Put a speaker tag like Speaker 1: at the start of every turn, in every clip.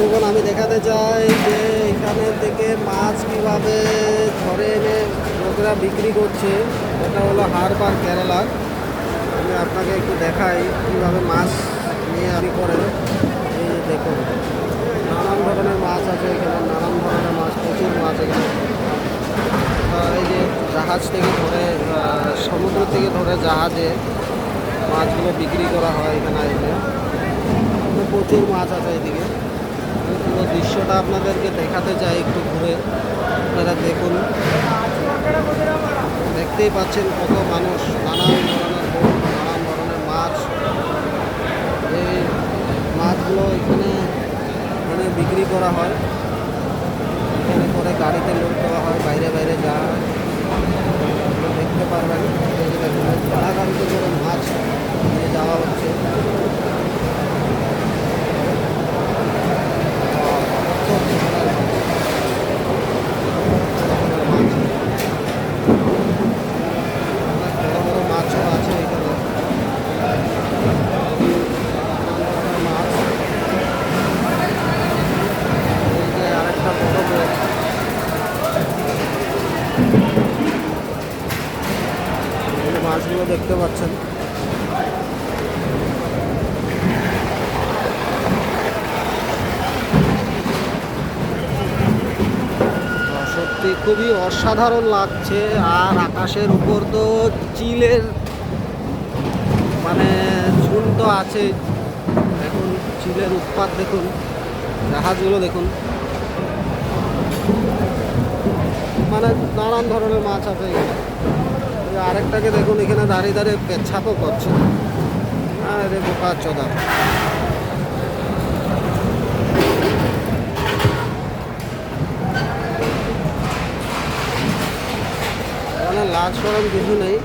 Speaker 1: বন্ধুগণ, আমি দেখাতে চাই যে এখানে থেকে মাছ কীভাবে ধরে এনে লোকেরা বিক্রি করছে। এটা হলো হারবার কেরালা। আমি আপনাকে একটু দেখাই কীভাবে মাছ নিয়ে আমি করে। এই যে দেখুন, নানান ধরনের মাছ আছে এখানে, নানান ধরনের মাছ, প্রচুর মাছ এখানে। এই যে জাহাজ থেকে ধরে, সমুদ্র থেকে ধরে জাহাজে মাছগুলো বিক্রি করা হয় এখানে এনে। প্রচুর মাছ আছে এদিকে। পুরো দৃশ্যটা আপনাদেরকে দেখাতে চাই একটু ঘুরে। আপনারা দেখুন, দেখতেই পাচ্ছেন কত মানুষ, নানান ধরনের বোট, নানান ধরনের মাছ। এই মাছগুলো এখানে বিক্রি করা হয়। এখানে করে গাড়িতে লোড দেওয়া হয়, বাইরে বাইরে যাওয়া হয়। দেখতে পারবেন ভাড়া গাড়িতে করে মাছ নিয়ে যাওয়া হচ্ছে। মাছগুলো দেখতে পাচ্ছেন। সত্যি খুবই অসাধারণ লাগছে। আর আকাশের উপর তো চিলের ঝুল তো আছে। দেখুন চিলের উৎপাত, দেখুন জাহাজগুলো দেখুন, নানান ধরনের মাছ আছে এখানে। আরেকটাকে দেখুন এখানে দাঁড়িয়ে দাঁড়িয়ে পেচ্ছাপও করছে। আরে বোকা চোদা। লাজ সরম কিছু নেই।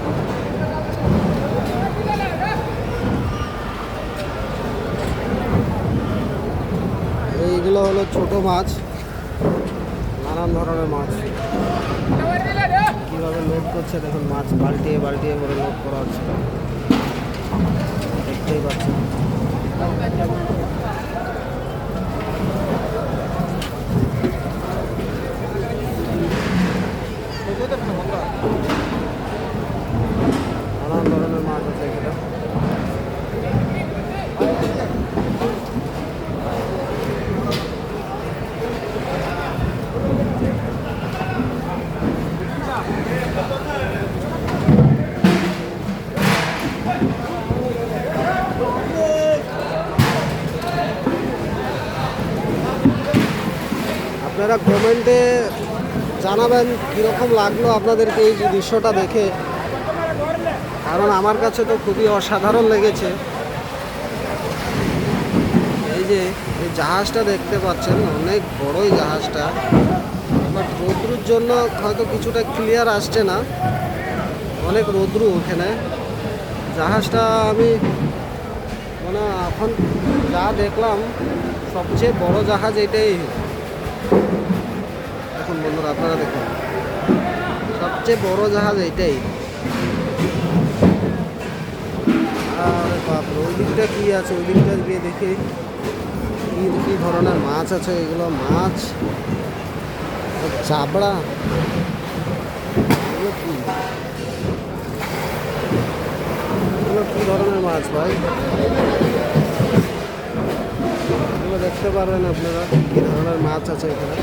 Speaker 1: এইগুলো হলো ছোট মাছ, নানান ধরনের মাছ। কীভাবে লোড করছে দেখুন, মাছ বাল্টিয়ে বাল্টিয়ে করে লোড করা হচ্ছে, দেখতেই পাচ্ছেন। নানান ধরনের মাছ আছে এখানে। আপনারা কমেন্টে জানাবেন কীরকম লাগলো আপনাদেরকে এই যে দৃশ্যটা দেখে, কারণ আমার কাছে তো খুবই অসাধারণ লেগেছে। এই যে এই জাহাজটা দেখতে পাচ্ছেন, অনেক বড়ই জাহাজটা। বাট রৌদ্রুর জন্য হয়তো কিছুটা ক্লিয়ার আসছে না, অনেক রৌদ্রু ওখানে। জাহাজটা আমি এখন যা দেখলাম সবচেয়ে বড় জাহাজ এটাই। দেখুন বন্ধুরা, আপনারা দেখুন, সবচেয়ে বড় জাহাজ এইটাই। আর বাপরে, ওই দিকটা কী আছে, ওই দিকটা গিয়ে দেখি কী ধরনের মাছ আছে। এগুলো মাছ, চাবড়া, এগুলো কী ধরনের মাছ ভাই? এগুলো দেখতে পারবেন আপনারা কী ধরনের মাছ আছে এখানে।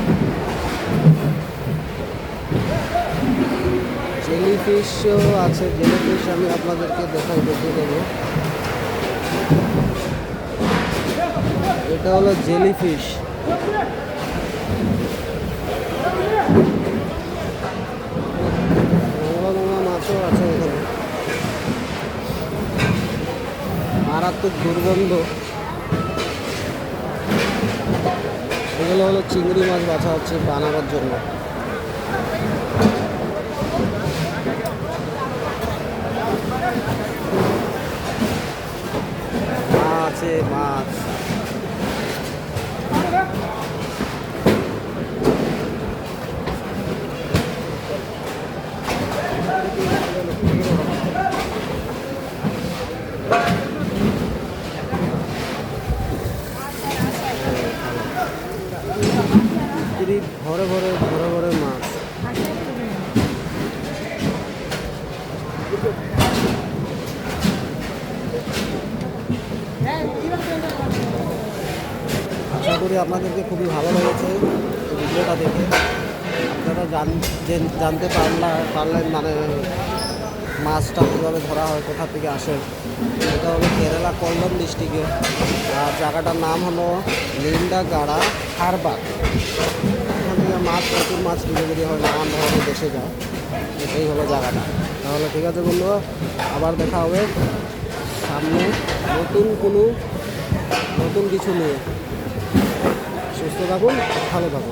Speaker 1: জেলিফিশও আছে, জেলিফিশ আমি আপনাদেরকে দেখিয়ে দেবো। এটা হলো জেলিফিশ। মাছও আছে এখানে, মারাত্মক দুর্গন্ধ। এগুলো হলো চিংড়ি মাছ বাছা হচ্ছে বানাবার জন্য। মাছ ভরে ভরে ভরে ভরে মাছ। আশা করি আপনাদেরকে খুবই ভালো লেগেছে এই ভিডিওটা দেখে। আপনারা জানতে পারলেন মানে মাছটা কীভাবে ধরা হয়, কোথা থেকে আসে। এটা হলো কেরালা কোল্লাম ডিস্ট্রিক্টে, আর জায়গাটার নাম হলো লিন্ডাগাড়া হারবার। এখান থেকে মাছ, প্রচুর মাছ বিক্রি হয়, নানান ধরনের দেশে যায়। এটাই হলো জায়গাটা। তাহলে ঠিক আছে বন্ধুরা, আবার দেখা হবে সামনে নতুন কিছু নিয়ে। সুস্থ থাকুন, ভালো থাকুন।